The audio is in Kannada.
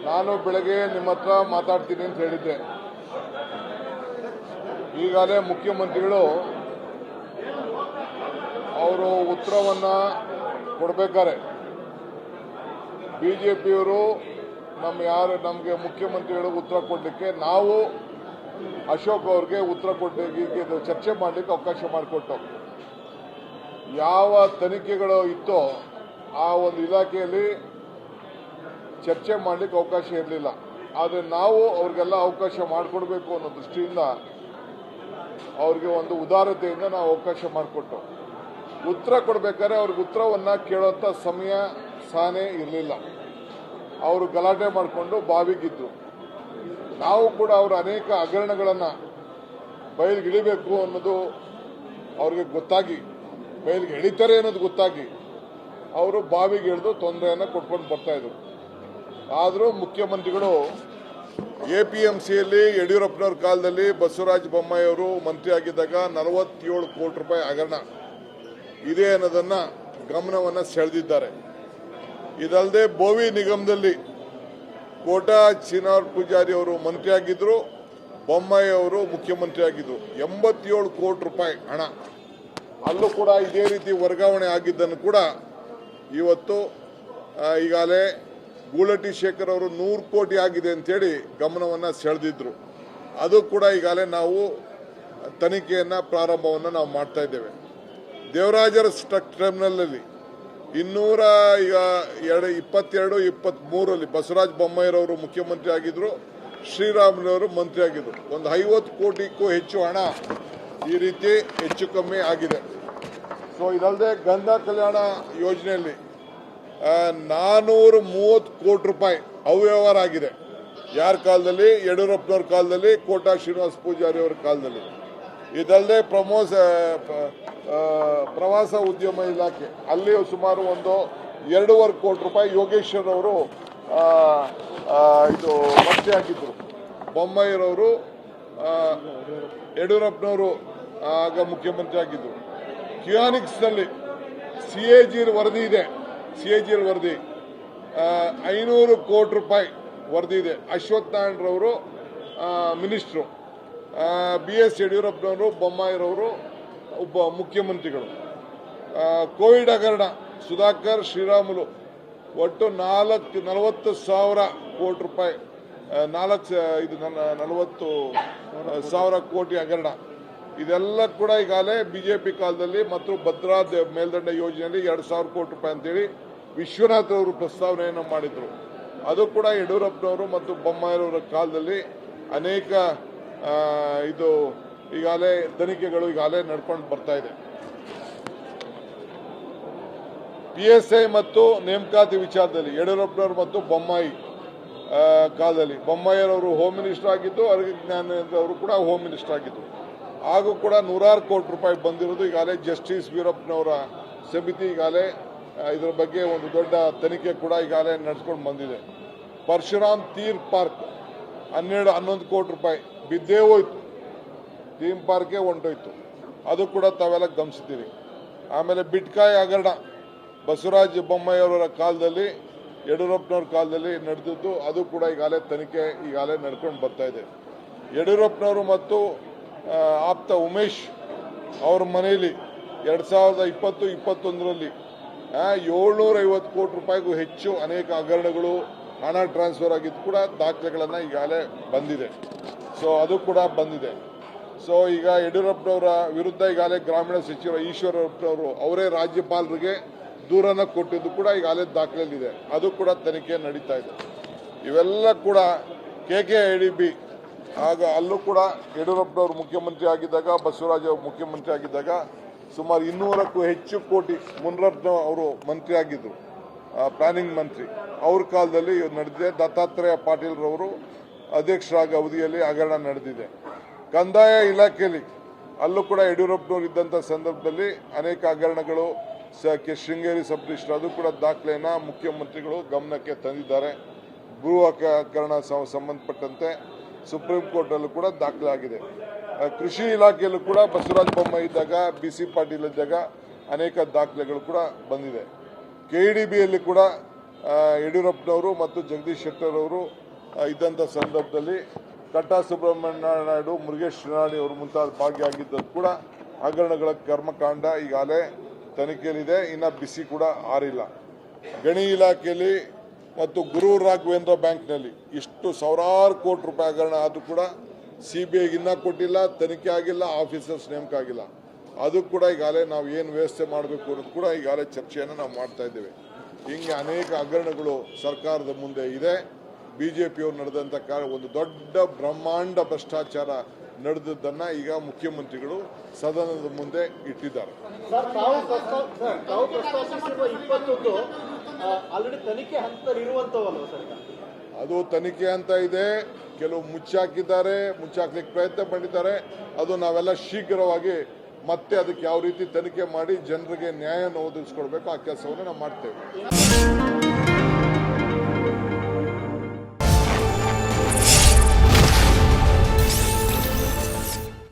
ನಾನು ಬೆಳಗ್ಗೆ ನಿಮ್ಮ ಹತ್ರ ಮಾತಾಡ್ತೀನಿ ಅಂತ ಹೇಳಿದ್ದೆ. ಈಗಾಗಲೇ ಮುಖ್ಯಮಂತ್ರಿಗಳು ಅವರು ಉತ್ತರವನ್ನ ಕೊಡಬೇಕಾರೆ ಬಿಜೆಪಿಯವರು ನಮಗೆ ಮುಖ್ಯಮಂತ್ರಿಗಳು ಉತ್ತರ ಕೊಡಲಿಕ್ಕೆ ನಾವು ಅಶೋಕ್ ಅವ್ರಿಗೆ ಉತ್ತರ ಕೊಡಲಿಕ್ಕೆ ಚರ್ಚೆ ಮಾಡಲಿಕ್ಕೆ ಅವಕಾಶ ಮಾಡಿಕೊಟ್ಟು, ಯಾವ ತನಿಖೆಗಳು ಇತ್ತೋ ಆ ಒಂದು ಇಲಾಖೆಯಲ್ಲಿ ಚರ್ಚೆ ಮಾಡಲಿಕ್ಕೆ ಅವಕಾಶ ಇರಲಿಲ್ಲ. ಆದರೆ ನಾವು ಅವ್ರಿಗೆಲ್ಲ ಅವಕಾಶ ಮಾಡಿಕೊಡ್ಬೇಕು ಅನ್ನೋ ದೃಷ್ಟಿಯಿಂದ ಅವ್ರಿಗೆ ಒಂದು ಉದಾರತೆಯಿಂದ ನಾವು ಅವಕಾಶ ಮಾಡಿಕೊಟ್ಟು, ಉತ್ತರ ಕೊಡಬೇಕಾದ್ರೆ ಅವ್ರಿಗೆ ಉತ್ತರವನ್ನು ಕೇಳೋಂಥ ಸಮಯ ಸಹನೆ ಇರಲಿಲ್ಲ. ಅವರು ಗಲಾಟೆ ಮಾಡಿಕೊಂಡು ಬಾವಿಗಿದ್ರು. ನಾವು ಕೂಡ ಅವರ ಅನೇಕ ಹಗರಣಗಳನ್ನು ಬಯಲಿಗೆ ಇಳಿಬೇಕು ಅನ್ನೋದು ಅವ್ರಿಗೆ ಗೊತ್ತಾಗಿ, ಬಯಲಿಗೆ ಎಳಿತಾರೆ ಅನ್ನೋದು ಗೊತ್ತಾಗಿ ಅವರು ಬಾವಿಗೆ ಇಳಿದು ತೊಂದರೆಯನ್ನು ಕೊಟ್ಕೊಂಡು ಬರ್ತಾಯಿದ್ರು. ಆದರೂ ಮುಖ್ಯಮಂತ್ರಿಗಳು APMCಯಲ್ಲಿ ಯಡಿಯೂರಪ್ಪನವ್ರ ಕಾಲದಲ್ಲಿ ಬಸವರಾಜ ಬೊಮ್ಮಾಯಿ ಅವರು ಮಂತ್ರಿ ಆಗಿದ್ದಾಗ 47 ಕೋಟಿ ರೂಪಾಯಿ ಹಗರಣ ಇದೆ ಅನ್ನೋದನ್ನು ಗಮನವನ್ನು ಸೆಳೆದಿದ್ದಾರೆ. ಇದಲ್ಲದೆ ಬೋವಿ ನಿಗಮದಲ್ಲಿ ಕೋಟಾ ಶ್ರೀನಿವಾಸ ಪೂಜಾರಿ ಅವರು ಮಂತ್ರಿ ಆಗಿದ್ರು, ಬೊಮ್ಮಾಯಿ ಅವರು ಮುಖ್ಯಮಂತ್ರಿ ಆಗಿದ್ರು. 87 ಕೋಟಿ ರೂಪಾಯಿ ಹಣ ಅಲ್ಲೂ ಕೂಡ ಇದೇ ರೀತಿ ವರ್ಗಾವಣೆ ಆಗಿದ್ದನ್ನು ಕೂಡ ಇವತ್ತು ಈಗಾಗಲೇ ಗೂಳಟಿ ಶೇಖರ್ ಅವರು 100 ಕೋಟಿ ಆಗಿದೆ ಅಂತೇಳಿ ಗಮನವನ್ನು ಸೆಳೆದಿದ್ರು. ಅದು ಕೂಡ ಈಗಾಗಲೇ ನಾವು ತನಿಖೆಯನ್ನು ಪ್ರಾರಂಭವನ್ನು ನಾವು ಮಾಡ್ತಾ ಇದ್ದೇವೆ. ದೇವರಾಜರ ಟರ್ಮಿನಲಲ್ಲಿ 22-23ರಲ್ಲಿ ಬಸವರಾಜ ಬೊಮ್ಮಾಯಿರವರು ಮುಖ್ಯಮಂತ್ರಿ ಆಗಿದ್ರು, ಶ್ರೀರಾಮುಲುರವರು ಮಂತ್ರಿ ಆಗಿದ್ರು. ಒಂದು 50 ಕೋಟಿಗೂ ಹೆಚ್ಚು ಹಣ ಈ ರೀತಿ ಹೆಚ್ಚು ಕಮ್ಮಿ ಆಗಿದೆ. ಸೊ ಇದಲ್ಲದೆ ಗಂಗಾ ಕಲ್ಯಾಣ ಯೋಜನೆಯಲ್ಲಿ 430 ಕೋಟಿ ರೂಪಾಯಿ ಅವ್ಯವಹಾರ ಆಗಿದೆ. ಯಾರ ಕಾಲದಲ್ಲಿ? ಯಡಿಯೂರಪ್ಪನವ್ರ ಕಾಲದಲ್ಲಿ, ಕೋಟಾ ಶ್ರೀನಿವಾಸ ಪೂಜಾರಿ ಅವರ ಕಾಲದಲ್ಲಿ. ಇದಲ್ಲದೆ ಪ್ರವಾಸ ಉದ್ಯಮ ಇಲಾಖೆ ಅಲ್ಲಿ ಸುಮಾರು ಒಂದು 2.5 ಕೋಟಿ ರೂಪಾಯಿ ಯೋಗೇಶ್ವರ್ ಅವರು ಇದು ಮಂತ್ರಿ ಆಗಿದ್ದರು. ಬೊಮ್ಮಾಯಿರವರು ಯಡಿಯೂರಪ್ಪನವರು ಆಗ ಮುಖ್ಯಮಂತ್ರಿ ಆಗಿದ್ದರು. ಕ್ಯೂಯಾನಿಕ್ಸ್ನಲ್ಲಿ CAG ವರದಿ ಇದೆ. CAG ವರದಿ 500 ಕೋಟಿ ರೂಪಾಯಿ ವರದಿ ಇದೆ. ಅಶ್ವಥ್ ನಾರಾಯಣರವರು ಮಿನಿಸ್ಟ್ರು, BS ಯಡಿಯೂರಪ್ಪನವರು, ಬೊಮ್ಮಾಯಿರವರು ಒಬ್ಬ ಮುಖ್ಯಮಂತ್ರಿಗಳು. ಕೋವಿಡ್ ಹಗರಣ ಸುಧಾಕರ್, ಶ್ರೀರಾಮುಲು ಒಟ್ಟು 40,000 ಕೋಟಿ ರೂಪಾಯಿ 40,000 ಕೋಟಿ ಹಗರಣ. ಇದೆಲ್ಲ ಕೂಡ ಈಗಾಗಲೇ ಬಿಜೆಪಿ ಕಾಲದಲ್ಲಿ ಮತ್ತು ಭದ್ರಾ ಮೇಲ್ದಂಡ ಯೋಜನೆಯಲ್ಲಿ 2,000 ಕೋಟಿ ರೂಪಾಯಿ ಅಂತೇಳಿ ವಿಶ್ವನಾಥ್ ಅವರು ಪ್ರಸ್ತಾವನೆಯನ್ನು ಮಾಡಿದ್ರು. ಅದು ಕೂಡ ಯಡಿಯೂರಪ್ಪನವರು ಮತ್ತು ಬೊಮ್ಮಾಯಿರವರ ಕಾಲದಲ್ಲಿ ಅನೇಕ ಇದು ಈಗಾಗಲೇ ತನಿಖೆಗಳು ಈಗಾಗಲೇ ನಡ್ಕೊಂಡು ಬರ್ತಾ ಇದೆ. PSI ಮತ್ತು ನೇಮಕಾತಿ ವಿಚಾರದಲ್ಲಿ ಯಡಿಯೂರಪ್ಪನವರು ಮತ್ತು ಬೊಮ್ಮಾಯಿ ಕಾಲದಲ್ಲಿ ಬೊಮ್ಮಾಯಿರವರು ಹೋಮ್ ಮಿನಿಸ್ಟರ್ ಆಗಿದ್ದು, ಅರವಿಂದ ಜ್ಞಾನೇಂದ್ರ ಅವರು ಕೂಡ ಹೋಮ್ ಮಿನಿಸ್ಟರ್ ಆಗಿದ್ದು. ಹಾಗೂ ಕೂಡ 100 ಕೋಟಿ ರೂಪಾಯಿ ಬಂದಿರೋದು ಈಗಾಗಲೇ ಜಸ್ಟಿಸ್ ವೀರಪ್ಪನವರ ಸಮಿತಿ ಈಗಾಗಲೇ ಇದರ ಬಗ್ಗೆ ಒಂದು ದೊಡ್ಡ ತನಿಖೆ ಕೂಡ ಈಗಾಗಲೇ ನಡೆಸ್ಕೊಂಡು ಬಂದಿದೆ. ಪರಶುರಾಮ್ ತೀರ್ ಪಾರ್ಕ್ 11 ಕೋಟಿ ರೂಪಾಯಿ ಬಿದ್ದೇ ಹೋಯ್ತು, ಥೀಮ್ ಪಾರ್ಕೇ ಹೊಂಟೋಯ್ತು. ಅದು ಕೂಡ ತಾವೆಲ್ಲ ಗಮನಿಸ್ತೀರಿ. ಆಮೇಲೆ ಬಿಟ್ಕಾಯಿ ಹಗರಣ ಬಸವರಾಜ ಬೊಮ್ಮಾಯಿ ಅವರ ಕಾಲದಲ್ಲಿ, ಯಡಿಯೂರಪ್ಪನವ್ರ ಕಾಲದಲ್ಲಿ ನಡೆದಿದ್ದು. ಅದು ಕೂಡ ಈಗಾಗಲೇ ತನಿಖೆ ಈಗಾಗಲೇ ನಡ್ಕೊಂಡು ಬರ್ತಾ ಇದೆ. ಯಡಿಯೂರಪ್ಪನವರು ಮತ್ತು ಆಪ್ತ ಉಮೇಶ್ ಅವ್ರ ಮನೆಯಲ್ಲಿ 2020-21ರಲ್ಲಿ 750 ಕೋಟಿ ರೂಪಾಯಿಗೂ ಹೆಚ್ಚು ಅನೇಕ ಹಗರಣಗಳು, ಹಣ ಟ್ರಾನ್ಸ್ಫರ್ ಆಗಿದ್ದು ಕೂಡ ದಾಖಲೆಗಳನ್ನು ಈಗಾಗಲೇ ಬಂದಿದೆ. ಸೊ ಅದು ಕೂಡ ಬಂದಿದೆ. ಸೊ ಈಗ ಯಡಿಯೂರಪ್ಪನವರ ವಿರುದ್ಧ ಈಗಾಗಲೇ ಗ್ರಾಮೀಣ ಸಚಿವ ಈಶ್ವರಪ್ಪನವರು ಅವರೇ ರಾಜ್ಯಪಾಲರಿಗೆ ದೂರನ್ನ ಕೊಟ್ಟಿದ್ದು ಕೂಡ ಈಗಾಗಲೇ ದಾಖಲೆಯಲ್ಲಿದೆ. ಅದು ಕೂಡ ತನಿಖೆ ನಡೀತಾ ಇದೆ. ಇವೆಲ್ಲ ಕೂಡ KKIDB ಆಗ ಅಲ್ಲೂ ಕೂಡ ಯಡಿಯೂರಪ್ಪನವರು ಮುಖ್ಯಮಂತ್ರಿ ಆಗಿದ್ದಾಗ, ಬಸವರಾಜ ಮುಖ್ಯಮಂತ್ರಿ ಆಗಿದ್ದಾಗ ಸುಮಾರು 200ಕ್ಕೂ ಹೆಚ್ಚು ಕೋಟಿ ಮುನರತ್ನ ಅವರು ಮಂತ್ರಿ ಆಗಿದ್ದರು, ಪ್ಲಾನಿಂಗ್ ಮಂತ್ರಿ. ಅವ್ರ ಕಾಲದಲ್ಲಿ ನಡೆದಿದೆ. ದತ್ತಾತ್ರೇಯ ಪಾಟೀಲ್ರವರು ಅಧ್ಯಕ್ಷರಾಗ ಅವಧಿಯಲ್ಲಿ ಹಗರಣ ನಡೆದಿದೆ. ಕಂದಾಯ ಇಲಾಖೆಯಲ್ಲಿ ಅಲ್ಲೂ ಕೂಡ ಯಡಿಯೂರಪ್ಪನವರು ಇದ್ದಂಥ ಸಂದರ್ಭದಲ್ಲಿ ಅನೇಕ ಹಗರಣಗಳು, ಶೃಂಗೇರಿ ಸಬ್ ರಿಜಿಸ್ಟರ್, ಅದು ಕೂಡ ದಾಖಲೆಯನ್ನು ಮುಖ್ಯಮಂತ್ರಿಗಳು ಗಮನಕ್ಕೆ ತಂದಿದ್ದಾರೆ. ಭೂ ಹಗರಣ ಸಂಬಂಧಪಟ್ಟಂತೆ ಸುಪ್ರೀಂ ಕೋರ್ಟಲ್ಲೂ ಕೂಡ ದಾಖಲಾಗಿದೆ. ಕೃಷಿ ಇಲಾಖೆಯಲ್ಲೂ ಕೂಡ ಬಸವರಾಜ ಬೊಮ್ಮಾಯಿ ಇದ್ದಾಗ, BC ಪಾಟೀಲ್ ಇದ್ದಾಗ ಅನೇಕ ದಾಖಲೆಗಳು ಕೂಡ ಬಂದಿದೆ. KIDBಯಲ್ಲಿ ಕೂಡ ಯಡಿಯೂರಪ್ಪನವರು ಮತ್ತು ಜಗದೀಶ್ ಶೆಟ್ಟರ್ ಅವರು ಇದ್ದಂಥ ಸಂದರ್ಭದಲ್ಲಿ ಕಟ್ಟಾ ಸುಬ್ರಹ್ಮಣ್ಯ ನಾಯ್ಡು, ಮುರುಗೇಶ್ ನಿರಾಣಿ ಅವರು ಮುಂತಾದ ಭಾಗಿಯಾಗಿದ್ದದ್ದು ಕೂಡ ಹಗರಣಗಳ ಕರ್ಮಕಾಂಡ ಈಗಾಗಲೇ ತನಿಖೆಯಲ್ಲಿದೆ. ಇನ್ನು ಬಿಸಿ ಕೂಡ ಆರಿಲ್ಲ. ಗಣಿ ಇಲಾಖೆಯಲ್ಲಿ ಮತ್ತು ಗುರು ರಾಘವೇಂದ್ರ ಬ್ಯಾಂಕ್ನಲ್ಲಿ ಇಷ್ಟು ಸಾವಿರಾರು ಕೋಟಿ ರೂಪಾಯಿ ಹಗರಣ ಆದರೂ ಕೂಡ CBIಗೆ ಇನ್ನೂ ಕೊಟ್ಟಿಲ್ಲ, ತನಿಖೆ ಆಗಿಲ್ಲ, ಆಫೀಸರ್ಸ್ ನೇಮಕ ಆಗಿಲ್ಲ. ಅದು ಕೂಡ ಈಗಾಗಲೇ ನಾವು ಏನು ವ್ಯವಸ್ಥೆ ಮಾಡಬೇಕು ಅನ್ನೋದು ಕೂಡ ಈಗಾಗಲೇ ಚರ್ಚೆಯನ್ನು ನಾವು ಮಾಡ್ತಾ ಇದ್ದೇವೆ. ಹಿಂಗೆ ಅನೇಕ ಹಗರಣಗಳು ಸರ್ಕಾರದ ಮುಂದೆ ಇದೆ. BJಪಿಯವರು ನಡೆದಂಥ ಒಂದು ದೊಡ್ಡ ಬ್ರಹ್ಮಾಂಡ ಭ್ರಷ್ಟಾಚಾರ ನಡೆದದ್ದನ್ನು ಈಗ ಮುಖ್ಯಮಂತ್ರಿಗಳು ಸದನದ ಮುಂದೆ ಇಟ್ಟಿದ್ದಾರೆ. ತಾವು ಪ್ರಸ್ತಾಪಿಸಿರುವ 21 ಆಲ್ರೆಡಿ ತನಿಖೆ ಹಂತದಲ್ಲಿರುವಂತವಲ್ಲ ಸರ್? ಅದು ತನಿಖೆ ಅಂತ ಇದೆ. ಕೆಲವು ಮುಚ್ಚಾಕಿದ್ದಾರೆ, ಮುಚ್ಚಾಕ್ಲಿಕ್ಕೆ ಪ್ರಯತ್ನ ಮಾಡಿದ್ದಾರೆ. ಅದು ನಾವೆಲ್ಲ ಶೀಘ್ರವಾಗಿ ಮತ್ತೆ ಅದಕ್ಕೆ ಯಾವ ರೀತಿ ತನಿಖೆ ಮಾಡಿ ಜನರಿಗೆ ನ್ಯಾಯವನ್ನು ಒದಗಿಸ್ಕೊಡ್ಬೇಕು ಆ ಕೆಲಸವನ್ನು ನಾವು ಮಾಡ್ತೇವೆ.